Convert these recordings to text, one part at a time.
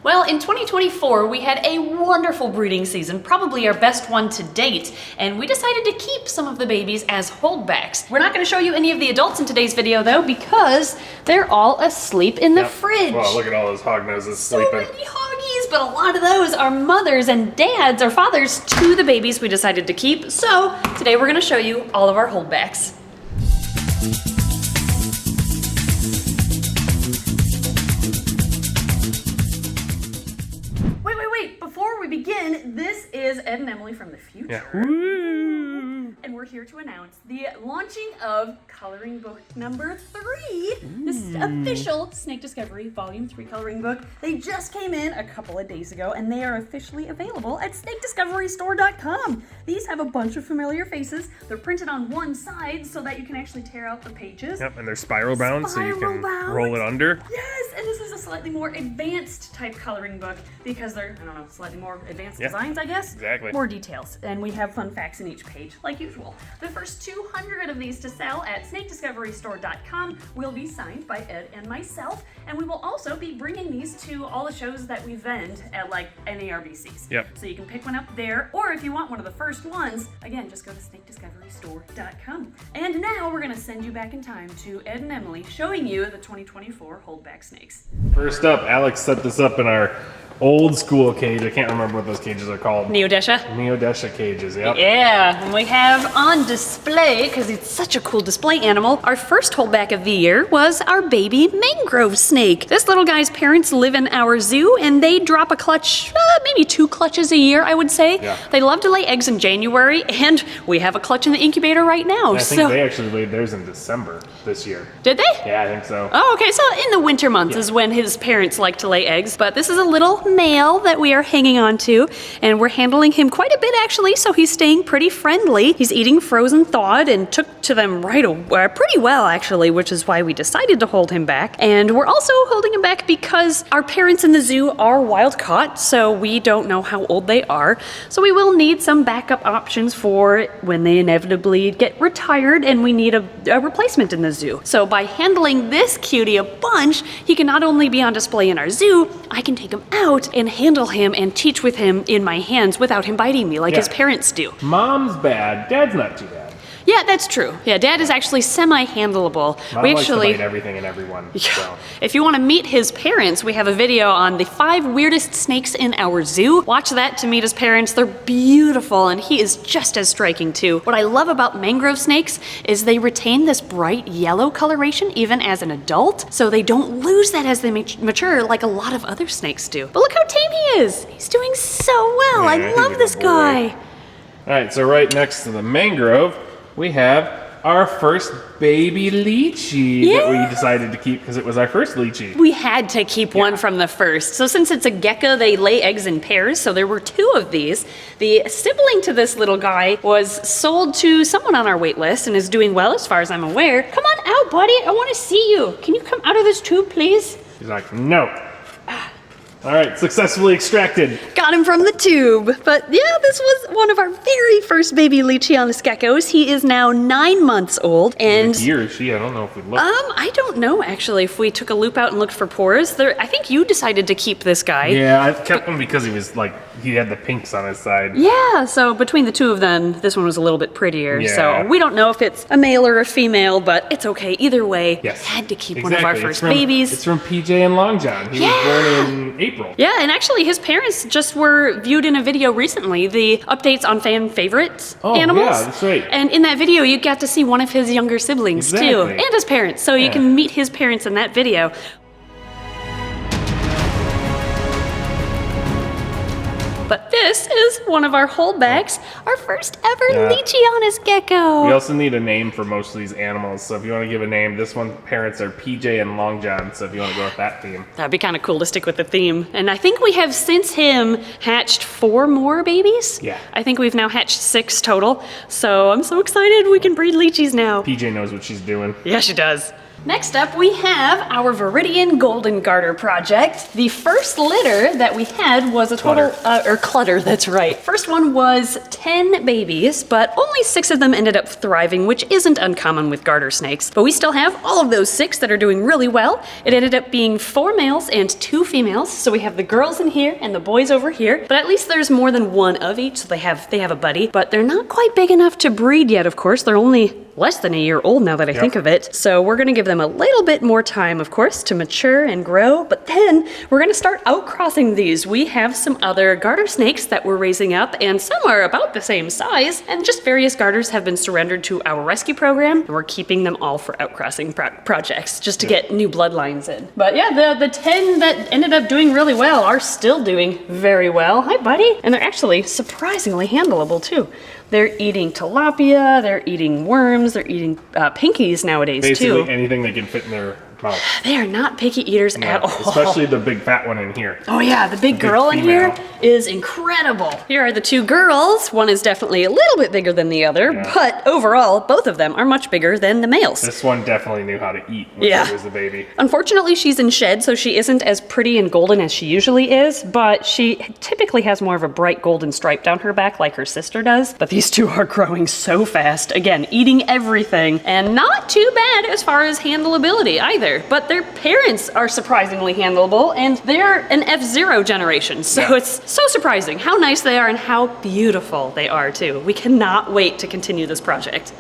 Well, in 2024, we had a wonderful breeding season, probably our best one to date, and we decided to keep some of the babies as holdbacks. We're not going to show you any of the adults in today's video, though, because they're all asleep in the fridge. Wow, look at all those hognoses sleeping. So many hoggies, but a lot of those are mothers and dads or fathers to the babies we decided to keep. So today we're going to show you all of our holdbacks. Before we begin, this is Ed and Emily from the future. Yeah. Woo. And we're here to announce the launching of coloring book number 3. This is official Snake Discovery Volume 3 coloring book. They just came in a couple of days ago and they are officially available at snakediscoverystore.com. These have a bunch of familiar faces. They're printed on one side so that you can actually tear out the pages. Yep, and they're spiral bound so you can roll it under. Yes, and this is a slightly more advanced type coloring book because they're, slightly more advanced designs, I guess. Exactly. More details, and we have fun facts in each page, like usual. The first 200 of these to sell at snakediscoverystore.com will be signed by Ed and myself, and we will also be bringing these to all the shows that we vend at like NARBCs. Yep. So you can pick one up there, or if you want one of the first ones, again, just go to snakediscoverystore.com. And now we're gonna send you back in time to Ed and Emily showing you the 2024 holdback snakes. First up, Alex set this up in our old school cage. I can't remember what those cages are called. Neodesha? Neodesha cages, yep. Yeah, and we have on display, because it's such a cool display animal, our first holdback of the year was our baby mangrove snake. This little guy's parents live in our zoo, and they drop a clutch, maybe 2 clutches a year, I would say. Yeah. They love to lay eggs in January, and we have a clutch in the incubator right now. And I think they actually laid theirs in December this year. Did they? Yeah, I think so. Oh, okay, so in the winter months is when his parents like to lay eggs, but this is a little male that we are hanging on to, and we're handling him quite a bit actually, so he's staying pretty friendly. He's eating frozen thawed and took to them pretty well actually, which is why we decided to hold him back. And we're also holding him back because our parents in the zoo are wild caught, so we don't know how old they are. So we will need some backup options for when they inevitably get retired and we need a replacement in the zoo. So by handling this cutie a bunch, he can not only be on display in our zoo, I can take him out and handle him and teach with him in my hands without him biting me like his parents do. Mom's bad, Dad's not too bad. Yeah, that's true. Yeah, Dad is actually semi-handleable. Mom likes to bite everything and everyone. Yeah. So. If you want to meet his parents, we have a video on the 5 weirdest snakes in our zoo. Watch that to meet his parents. They're beautiful, and he is just as striking too. What I love about mangrove snakes is they retain this bright yellow coloration even as an adult, so they don't lose that as they mature like a lot of other snakes do. But look how tame he is. He's doing so well. Yeah, I love this guy. All right, so right next to the mangrove, we have our first baby lychee that we decided to keep because it was our first lychee. We had to keep one from the first. So since it's a gecko, they lay eggs in pairs, so there were 2 of these. The sibling to this little guy was sold to someone on our wait list and is doing well as far as I'm aware. Come on out, buddy. I want to see you. Can you come out of this tube, please? He's like, no. All right, successfully extracted. Got him from the tube. But yeah, this was one of our very first baby Leachianus geckos. He is now 9 months old. And he or she, I don't know if we looked. I don't know actually if we took a loop out and looked for pores. I think you decided to keep this guy. Yeah, I kept him because he was like, he had the pinks on his side. Yeah, so between the 2 of them, this one was a little bit prettier. Yeah. So we don't know if it's a male or a female, but it's okay. Either way, had to keep one of our first babies. It's from PJ and Long John. He was born in April. Yeah, and actually his parents just were viewed in a video recently, the updates on fan favorites animals. Yeah, that's right. And in that video, you got to see one of his younger siblings too, and his parents. So you can meet his parents in that video. But this is one of our holdbacks, our first ever Leachianus gecko. We also need a name for most of these animals, so if you want to give a name, this one's parents are PJ and Long John, so if you want to go with that theme. That'd be kind of cool to stick with the theme. And I think we have since him hatched 4 more babies. Yeah. I think we've now hatched 6 total. So I'm so excited we can breed Leachies now. PJ knows what she's doing. Yeah, she does. Next up, we have our Viridian Golden Garter project. The first litter that we had was a total, clutter, that's right. First one was 10 babies, but only 6 of them ended up thriving, which isn't uncommon with garter snakes. But we still have all of those 6 that are doing really well. It ended up being 4 males and 2 females. So we have the girls in here and the boys over here, but at least there's more than one of each, so they have a buddy. But they're not quite big enough to breed yet, of course. They're only less than a year old now that I think of it. So we're gonna give them a little bit more time, of course, to mature and grow, but then we're gonna start outcrossing these. We have some other garter snakes that we're raising up, and some are about the same size, and just various garters have been surrendered to our rescue program, and we're keeping them all for outcrossing projects, just to get new bloodlines in. But yeah, the 10 that ended up doing really well are still doing very well. Hi, buddy. And they're actually surprisingly handleable, too. They're eating tilapia, they're eating worms, they're eating pinkies nowadays, Basically too. anything they can fit in their mouth. They are not picky eaters at all. Especially the big fat one in here. Oh yeah, the big girl in here is incredible. Here are the 2 girls. One is definitely a little bit bigger than the other, but overall, both of them are much bigger than the males. This one definitely knew how to eat when she was a baby. Unfortunately, she's in shed, so she isn't as pretty and golden as she usually is, but she typically has more of a bright golden stripe down her back like her sister does. But these 2 are growing so fast. Again, eating everything, and not too bad as far as handleability either. But their parents are surprisingly handleable, and they're an F0 generation, so it's so surprising how nice they are and how beautiful they are too. We cannot wait to continue this project.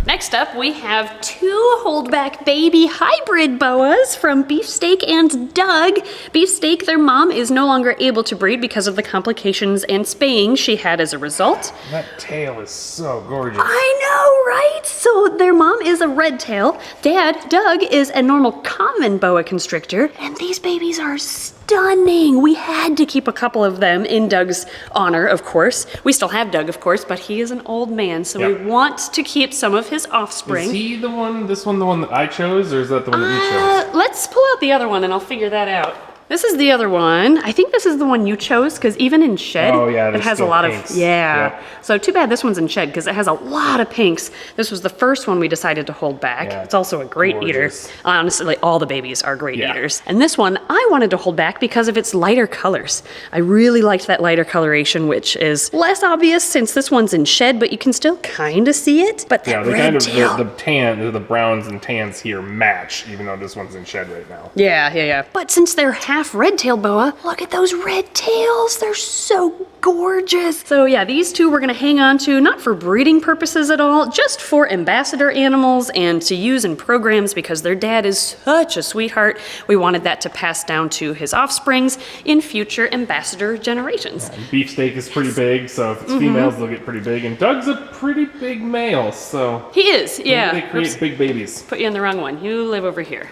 Next up, we have 2 holdback baby hybrid boas from Beefsteak and Doug. Beefsteak, their mom, is no longer able to breed because of the complications and spaying she had as a result. That tail is so gorgeous. I know, right? So their mom is a red tail. Dad, Doug, is a normal common boa constrictor, and these babies are stunning. We had to keep a couple of them in Doug's honor, of course. We still have Doug, of course, but he is an old man, so we want to keep some of his offspring. Is he the one, this one the one that I chose, or is that the one that you chose? Let's pull out the other one and I'll figure that out. This is the other one. I think this is the one you chose, because even in shed, it has a lot pinks. of, So too bad this one's in shed, because it has a lot of pinks. This was the first one we decided to hold back. It's also a great eater. Honestly, all the babies are great eaters. And this one, I wanted to hold back because of its lighter colors. I really liked that lighter coloration, which is less obvious since this one's in shed, but you can still kind of see it. But that red tail. The tan, the browns and tans here match, even though this one's in shed right now. Yeah. But since they're half red-tailed boa, look at those red tails. They're so gorgeous. So yeah, these 2 we're gonna hang on to, not for breeding purposes at all, just for ambassador animals and to use in programs because their dad is such a sweetheart. We wanted that to pass down to his offsprings in future ambassador generations. Beefsteak is pretty big, so if it's females, they'll get pretty big. And Doug's a pretty big male, so... He is, yeah. They create big babies. Put you in the wrong one. You live over here.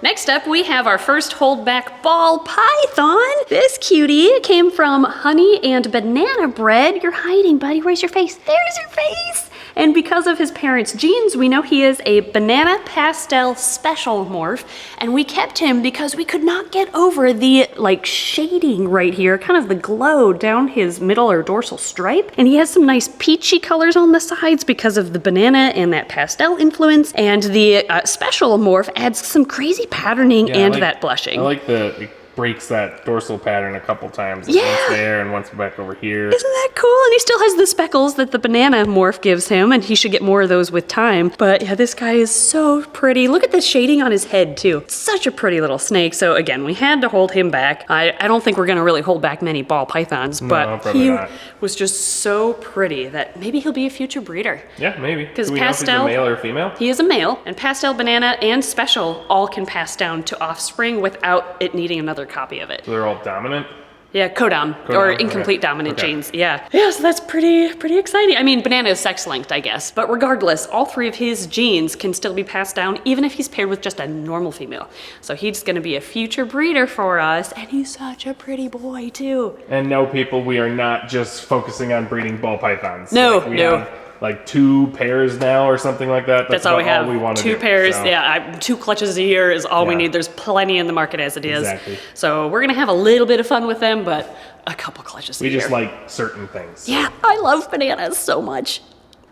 Next up, we have our first holdback ball python. This cutie came from honey and banana bread. You're hiding, buddy. Where's your face? There's your face. And because of his parents' genes, we know he is a banana pastel special morph. And we kept him because we could not get over the shading right here, kind of the glow down his middle or dorsal stripe. And he has some nice peachy colors on the sides because of the banana and that pastel influence. And the special morph adds some crazy patterning and that blushing. I like it breaks that dorsal pattern a couple times. Once there and once back over here. Isn't that cool? And he still has the speckles that the banana morph gives him, and he should get more of those with time. But yeah, this guy is so pretty. Look at the shading on his head too. It's such a pretty little snake. So again, we had to hold him back. I don't think we're gonna really hold back many ball pythons, but he was just so pretty that maybe he'll be a future breeder. Yeah, maybe. Because pastel, know if he's a male or female? He is a male, and pastel, banana, and special all can pass down to offspring without it needing another copy of it. So they're all dominant? Yeah, codom, or incomplete dominant genes. Yeah, so that's pretty exciting. I mean, banana is sex-linked, I guess, but regardless, all 3 of his genes can still be passed down, even if he's paired with just a normal female. So he's going to be a future breeder for us, and he's such a pretty boy too. And no, people, we are not just focusing on breeding ball pythons. No, we have 2 pairs now or something like that. That's all we have. All we want to 2 do, pairs, so. 2 clutches a year is all we need. There's plenty in the market as it is. Exactly. So we're gonna have a little bit of fun with them, but a couple clutches a year. We just like certain things. Yeah, I love bananas so much.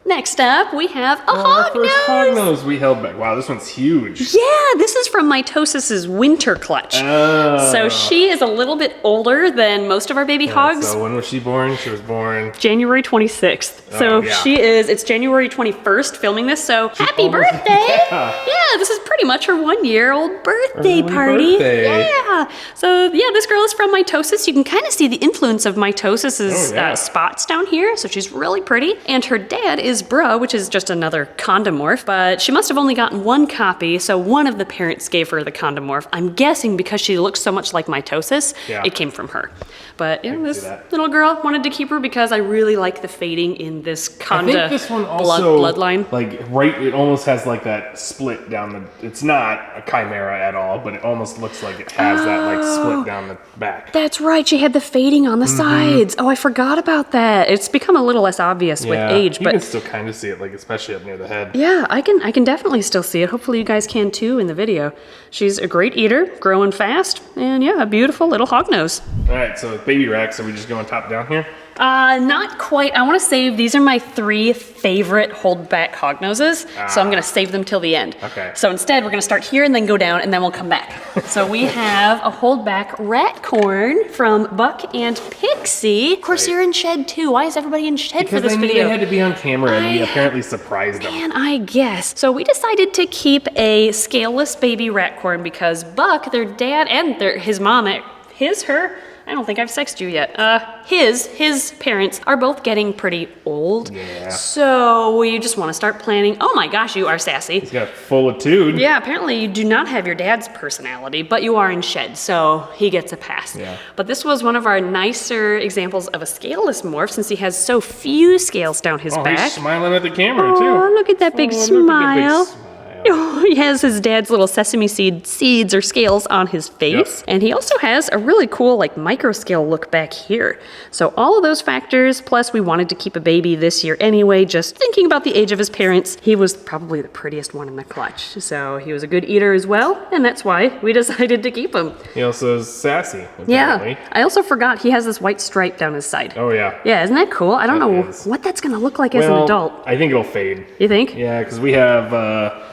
Next up, we have a Our first hognose. hognose we held back. Wow, this one's huge. Yeah, this is from Mitosis's winter clutch. Oh. So she is a little bit older than most of our baby hogs. So when was she born? She was born January 26th. So yeah. it's January 21st filming this. So happy almost- birthday. Yeah. This is pretty much her 1-year-old birthday Early party. birthday. Yeah. So yeah, this girl is from Mitosis. You can kind of see the influence of Mitosis's spots down here. So she's really pretty. And her dad is Bruh, which is just another condomorph, but she must have only gotten one copy, so one of the parents gave her the condomorph. I'm guessing because she looks so much like Mitosis, it came from her. But yeah, this little girl wanted to keep her because I really like the fading in this Conda I think this one also, bloodline. Like, it almost has like that split down the, it's not a chimera at all, but it almost looks like it has that like split down the back. That's right, she had the fading on the sides. Oh, I forgot about that. It's become a little less obvious with age, you but can still kind of see it, like especially up near the head. yeah, I can definitely still see it. Hopefully you guys can too in the video. She's a great eater, growing fast, and yeah, a beautiful little hognose. All right, so baby racks, are we just going top down here? Not quite. I want to save, these are my 3 favorite holdback hognoses, so I'm going to save them till the end. Okay. So instead, we're going to start here and then go down, and then we'll come back. So we have a holdback ratcorn from Buck and Pixie. Of course, you're in shed too. Why is everybody in shed for this Because video? they had to be on camera, and we apparently surprised them. Man, I guess. So we decided to keep a scaleless baby ratcorn because Buck, their dad, and his mom, her, I don't think I've sexed you yet. His parents are both getting pretty old. Yeah. So we just want to start planning. Oh my gosh, you are sassy. He's got a full attitude. Yeah, apparently you do not have your dad's personality, but you are in shed, so he gets a pass. Yeah. But this was one of our nicer examples of a scaleless morph since he has so few scales down his back. He's smiling at the camera too. Oh, look at that big Look at the big smile. smile. Oh, he has his dad's little sesame seeds or scales on his face. And he also has a really cool like micro scale look back here. So all of those factors, plus we wanted to keep a baby this year anyway, just thinking about the age of his parents, he was probably the prettiest one in the clutch. So he was a good eater as well, and that's why we decided to keep him. He also is sassy, apparently. Yeah, I also forgot he has this white stripe down his side. Oh yeah. Yeah, isn't that cool? I don't know is. what that's gonna look like as an adult. I think it'll fade. You think? Yeah, because we have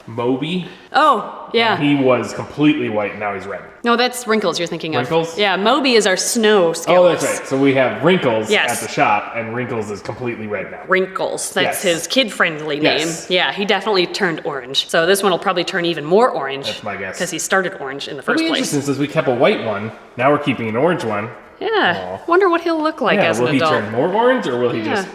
Moby. Oh, yeah. He was completely white, now he's red. No, that's Wrinkles you're thinking of. Wrinkles? Yeah, Moby is our snow scaleless. Oh, that's right. So we have Wrinkles Yes. at the shop, and Wrinkles is completely red now. Wrinkles, that's Yes. his kid-friendly name. Yes. Yeah, he definitely turned orange. So this one will probably turn even more orange. That's my guess. Because he started orange in the It'll first be place. interesting since we kept a white one. Now we're keeping an orange one. Yeah, wonder what he'll look like as an will he adult. turn more orange, or will he Yeah. just...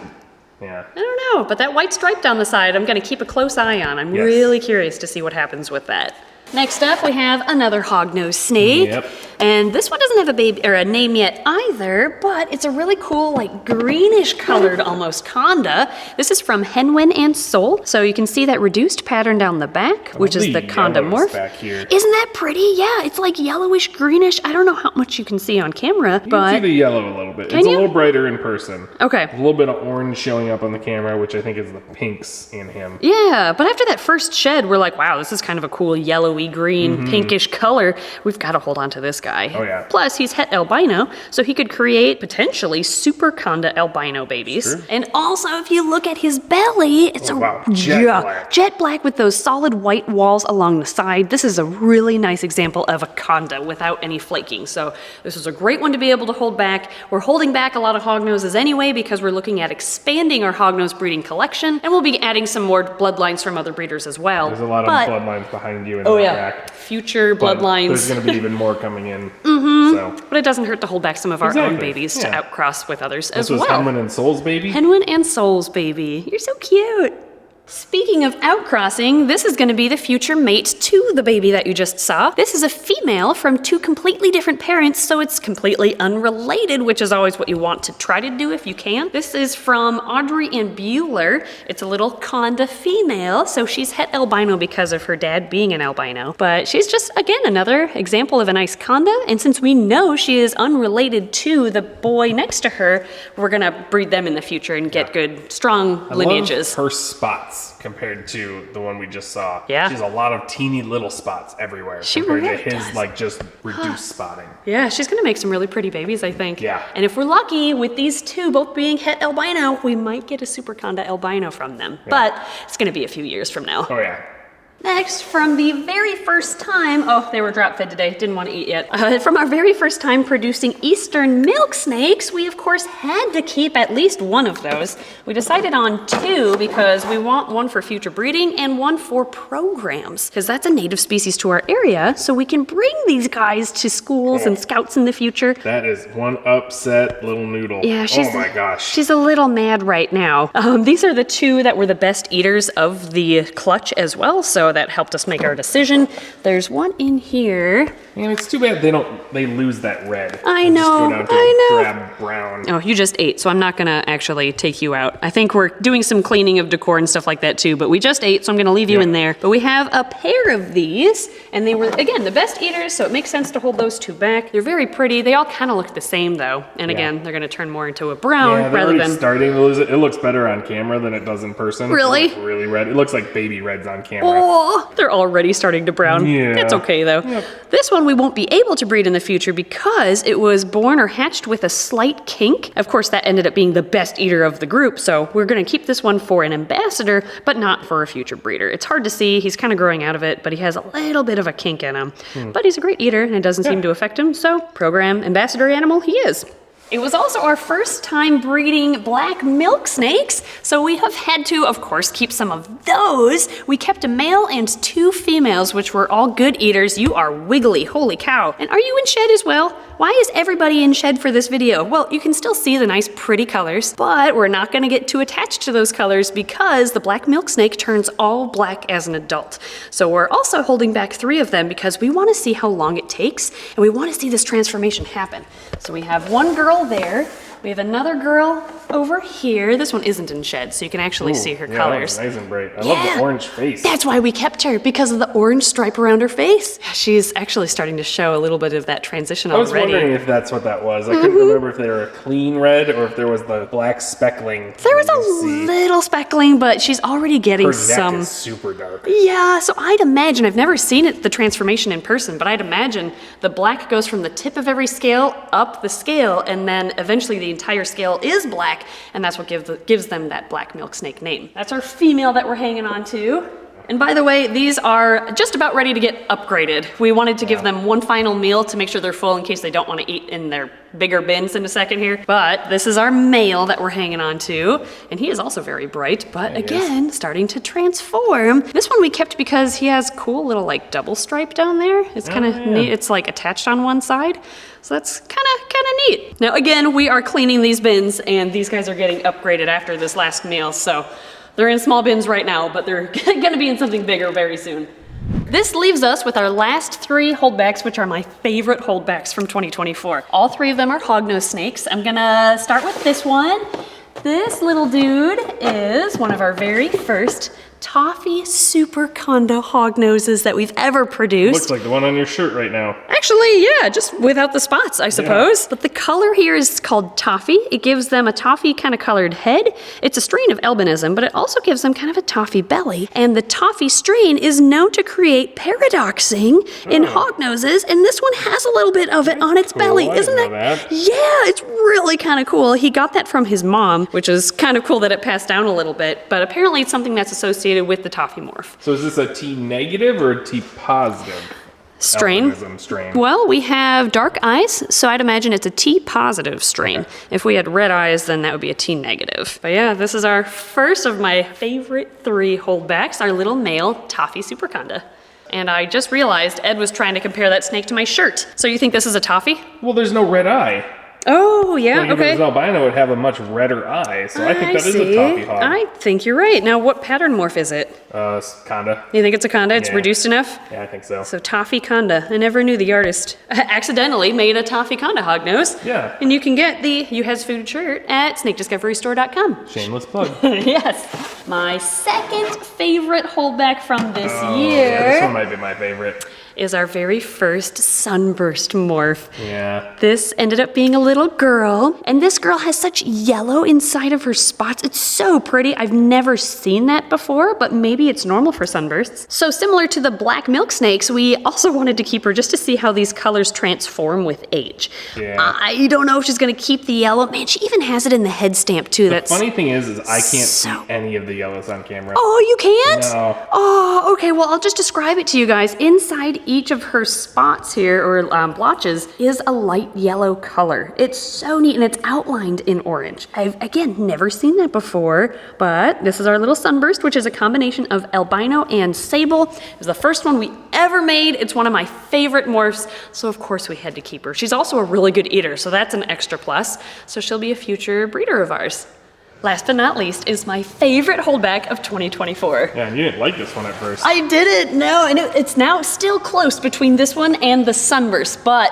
Yeah. I don't know, but that white stripe down the side, I'm going to keep a close eye on. I'm Yes. really curious to see what happens with that. Next up, we have another hognose snake. Yep. And this one doesn't have a baby or a name yet either, but it's a really cool, like greenish colored almost Conda. This is from Henwin and Soul. So you can see that reduced pattern down the back, which is the Conda yellows morph. back here. Isn't that pretty? Yeah, it's like yellowish greenish. I don't know how much you can see on camera, You can see but the yellow a little bit. Can It's you? a little brighter in person. okay. A little bit of orange showing up on the camera, which I think is the pinks in him. Yeah, but after that first shed, we're like, wow, this is kind of a cool yellowy green, pinkish color. We've got to hold on to this guy. Oh, yeah. Plus, he's het albino, so he could create potentially super Conda albino babies. Sure. And also, if you look at his belly, it's wow, jet black. jet black with those solid white walls along the side. This is a really nice example of a Conda without any flaking. So this is a great one to be able to hold back. We're holding back a lot of hognoses anyway because we're looking at expanding our hognose breeding collection, and we'll be adding some more bloodlines from other breeders as well. There's a lot of But- bloodlines behind you in Oh that yeah, rack. future But bloodlines. There's going to be even more coming in. So But it doesn't hurt to hold back some of our own Exactly, babies to yeah. outcross with others this as was well. Henwin and Soul's baby. Henwin and Soul's baby. You're so cute. Speaking of outcrossing, this is going to be the future mate to the baby that you just saw. This is a female from 2 completely different parents, so it's completely unrelated, which is always what you want to try to do if you can. This is from Audrey and Bueller. It's a little Conda female, so she's het albino because of her dad being an albino. But she's just, again, another example of a nice Conda, and since we know she is unrelated to the boy next to her, we're going to breed them in the future and get good, strong I lineages. love her spots. spots compared to the one we just saw. Yeah. She has a lot of teeny little spots everywhere She compared really to his does. like just reduced spotting. Yeah, she's gonna make some really pretty babies, I think. Yeah. And if we're lucky, with these two both being het albino, we might get a super Conda albino from them. But it's gonna be a few years from now. Oh yeah. Next, from the very first time, oh, they were drop fed today, didn't want to eat yet. From our very first time producing Eastern milk snakes, we of course had to keep at least one of those. We decided on two because we want one for future breeding and one for programs, because that's a native species to our area, so we can bring these guys to schools and scouts in the future. That is one upset little noodle. Yeah, oh my gosh. She's a little mad right now. These are the two that were the best eaters of the clutch as well, so that helped us make our decision. There's one in here. And it's too bad they lose that red. I They just know, go down to I a know. drab brown. Oh, you just ate, so I'm not gonna actually take you out. I think we're doing some cleaning of decor and stuff like that too, but we just ate, so I'm gonna leave you in there. But we have a pair of these, and they were, again, the best eaters, so it makes sense to hold those two back. They're very pretty. They all kind of look the same though. And again, they're gonna turn more into a brown Yeah, they're rather already than... starting to lose it. It looks better on camera than it does in person. Really? It looks really red. It looks like baby reds on camera. Oh, they're already starting to brown. Yeah. That's okay though. This one we won't be able to breed in the future because it was born or hatched with a slight kink. Of course, that ended up being the best eater of the group, so we're gonna keep this one for an ambassador, but not for a future breeder. It's hard to see, he's kind of growing out of it, but he has a little bit of a kink in him. But he's a great eater and it doesn't seem to affect him, so program ambassador animal he is. It was also our first time breeding black milk snakes, so we have had to, of course, keep some of those. We kept a male and two females, which were all good eaters. You are wiggly, holy cow. And are you in shed as well? Why is everybody in shed for this video? Well, you can still see the nice pretty colors, but we're not gonna get too attached to those colors because the black milk snake turns all black as an adult. So we're also holding back 3 of them because we wanna see how long it takes and we wanna see this transformation happen. So we have one girl there. We have another girl over here. This one isn't in shed, so you can actually see her colors. That was nice and bright. I love the orange face. That's why we kept her, because of the orange stripe around her face. She's actually starting to show a little bit of that transition I was already. wondering if that's what that was. I couldn't remember if they were a clean red or if there was the black speckling. There was that a you see. little speckling, but she's already getting Her neck some. is super dark. Yeah, so I'd imagine, I've never seen it, the transformation in person, but I'd imagine the black goes from the tip of every scale up the scale, and then eventually the entire scale is black, and that's what gives them that black milk snake name. That's our female that we're hanging on to. And by the way, these are just about ready to get upgraded. We wanted to give them one final meal to make sure they're full in case they don't want to eat in their bigger bins in a second here. But this is our male that we're hanging on to, and he is also very bright, but again, starting to transform. This one we kept because he has cool little like double stripe down there. It's kind of neat. It's like attached on one side. So that's kind of neat. Now again, we are cleaning these bins and these guys are getting upgraded after this last meal. So they're in small bins right now, but they're gonna be in something bigger very soon. This leaves us with our last 3 holdbacks, which are my favorite holdbacks from 2024. All 3 of them are hognose snakes. I'm gonna start with this one. This little dude is one of our very first toffee super Conda hognoses that we've ever produced. Looks like the one on your shirt right now. Actually, yeah, just without the spots, I suppose. But the color here is called toffee. It gives them a toffee kind of colored head. It's a strain of albinism, but it also gives them kind of a toffee belly. And the toffee strain is known to create paradoxing in hognoses, and this one has a little bit of it on its belly. I Isn't didn't know that? Yeah, it's really kind of cool. He got that from his mom, which is kind of cool that it passed down a little bit, but apparently it's something that's associated with the toffee morph. So is this a T negative or a T positive? Strain? Albinism strain. Well, we have dark eyes, so I'd imagine it's a T positive strain. Okay. If we had red eyes, then that would be a T negative. But yeah, this is our first of my favorite 3 holdbacks, our little male toffee super Conda. And I just realized Ed was trying to compare that snake to my shirt. So you think this is a toffee? Well, there's no red eye. Oh, yeah, Like, if it was albino, it would have a much redder eye, so I think that is a toffee hog. I think you're right. Now, what pattern morph is it? Conda. You think it's a Conda? It's Yeah. reduced enough? Yeah, I think so. So toffee Conda. I never knew the artist accidentally made a toffee Conda hognose. Yeah. And you can get the You Has Food shirt at snakediscoverystore.com. Shameless plug. Yes. My second favorite holdback from this Yeah, year. this one might be my favorite. is our very first sunburst morph. Yeah. This ended up being a little girl, and this girl has such yellow inside of her spots. It's so pretty. I've never seen that before, but maybe it's normal for sunbursts. So similar to the black milk snakes, we also wanted to keep her just to see how these colors transform with age. Yeah. I don't know if she's gonna keep the yellow. Man, she even has it in the head stamp too. The funny thing is I can't see any of the yellows on camera. Oh, you can't? No. Oh, okay. Well, I'll just describe it to you guys. Inside each of her spots here, or blotches, is a light yellow color. It's so neat, and it's outlined in orange. I've, again, never seen that before, but this is our little sunburst, which is a combination of albino and sable. It was the first one we ever made. It's one of my favorite morphs, so of course we had to keep her. She's also a really good eater, so that's an extra plus. So she'll be a future breeder of ours. Last but not least is my favorite holdback of 2024. Yeah, and you didn't like this one at first. I didn't, no, and it's now still close between this one and the sunburst, but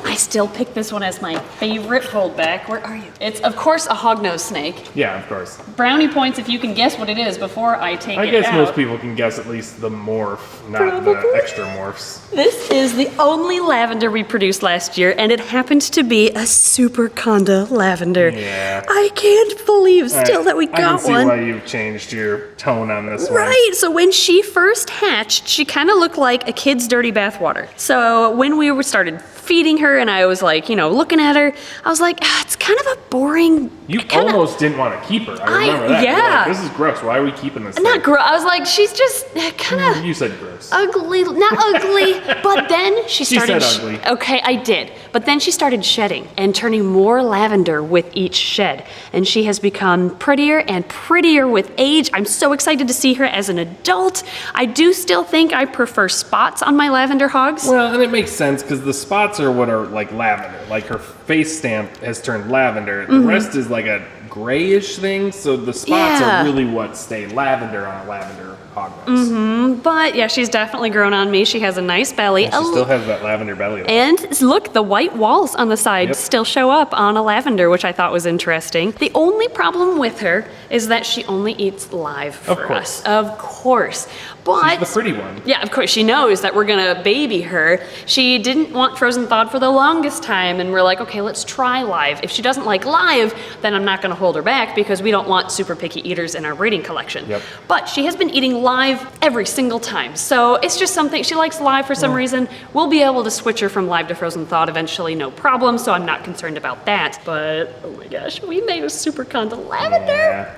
I still pick this one as my favorite holdback. Where are you? It's, of course, a hognose snake. Yeah, of course. Brownie points if you can guess what it is before I take it out. I guess most people can guess at least the morph, not the extra morphs. This is the only lavender we produced last year, and it happened to be a super Conda lavender. Yeah. I can't believe still that we got one. I can see why you've changed your tone on this one. Right, so when she first hatched, she kind of looked like a kid's dirty bathwater. So when we started feeding her and I was like, you know, looking at her, I was like, it's kind of a boring. You almost didn't want to keep her. I remember that. Yeah. Like, this is gross. Why are we keeping this thing? Not gross. I was like, she's just kind of. You said gross. Ugly, not ugly, but then she started. She said ugly. Okay, I did. But then she started shedding and turning more lavender with each shed. And she has become prettier and prettier with age. I'm so excited to see her as an adult. I do still think I prefer spots on my lavender hogs. Well, and it makes sense because the spots are what are like lavender. Like her face stamp has turned lavender. The rest is like a grayish thing. So the spots are really what stay lavender on a lavender hognose. But yeah, she's definitely grown on me. She has a nice belly. And she still has that lavender belly. And look, the white walls on the side still show up on a lavender, which I thought was interesting. The only problem with her is that she only eats live for us. Of course. But she's the pretty one. Yeah, of course. She knows that we're gonna baby her. She didn't want frozen thawed for the longest time, and we're like, okay, let's try live. If she doesn't like live, then I'm not gonna hold her back because we don't want super picky eaters in our breeding collection. But she has been eating live every single time. So it's just something, she likes live for some reason. We'll be able to switch her from live to frozen thawed eventually, no problem, so I'm not concerned about that. But, oh my gosh, we made a super Conda lavender.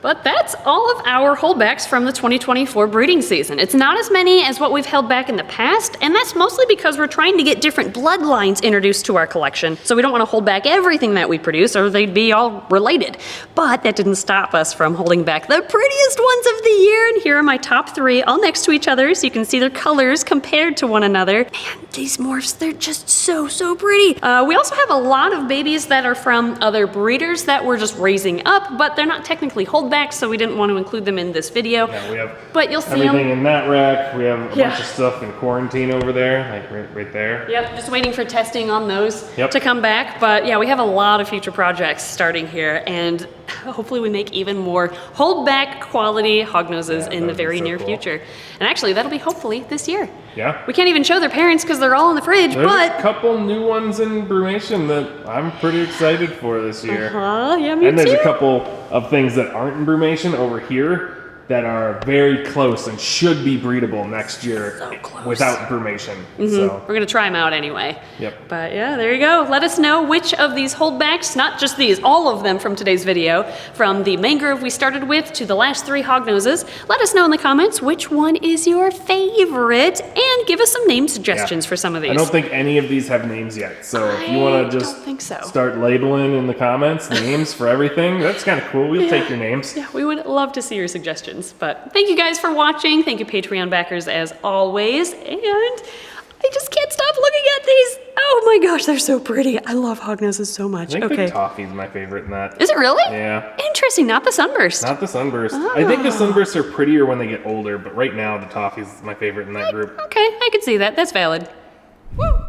But that's all of our holdbacks from the 2024 breeding season. It's not as many as what we've held back in the past, and that's mostly because we're trying to get different bloodlines introduced to our collection. So we don't want to hold back everything that we produce, or they'd be all related. But that didn't stop us from holding back the prettiest ones of the year, and here are my top 3, all next to each other, so you can see their colors compared to one another. Man, these morphs, they're just so, so pretty. We also have a lot of babies that are from other breeders that we're just raising up, but they're not technically holdbacks, so we didn't want to include them in this video. Yeah, we have but you'll see everything them in that rack. We have a bunch of stuff in quarantine over there, like right there. Yep, just waiting for testing on those to come back. But yeah, we have a lot of future projects starting here, and hopefully we make even more holdback quality hognoses in the very near future. And actually, that'll be hopefully this year. Yeah. We can't even show their parents because they're all in the fridge, There's but a couple new ones in brumation that I'm pretty excited for this year. Yeah, me and there's too. a couple of things that aren't in brumation over here that are very close and should be breedable next year without brumation. So we're gonna try them out anyway. Yep. But yeah, there you go. Let us know which of these holdbacks, not just these, all of them from today's video, from the mangrove we started with to the last 3 hognoses. Let us know in the comments which one is your favorite, and give us some name suggestions for some of these. I don't think any of these have names yet, so if you want to just start labeling in the comments names for everything, that's kind of cool. We'll take your names. Yeah, we would love to see your suggestions. But thank you guys for watching. Thank you, Patreon backers, as always. And I just can't stop looking at these. Oh my gosh, they're so pretty. I love hognoses so much. I think the toffee's my favorite in that. Is it really? Yeah. Interesting, not the sunburst. Not the sunburst. I think the sunbursts are prettier when they get older, but right now the toffee's my favorite in that group. Okay, I can see that. That's valid. Woo!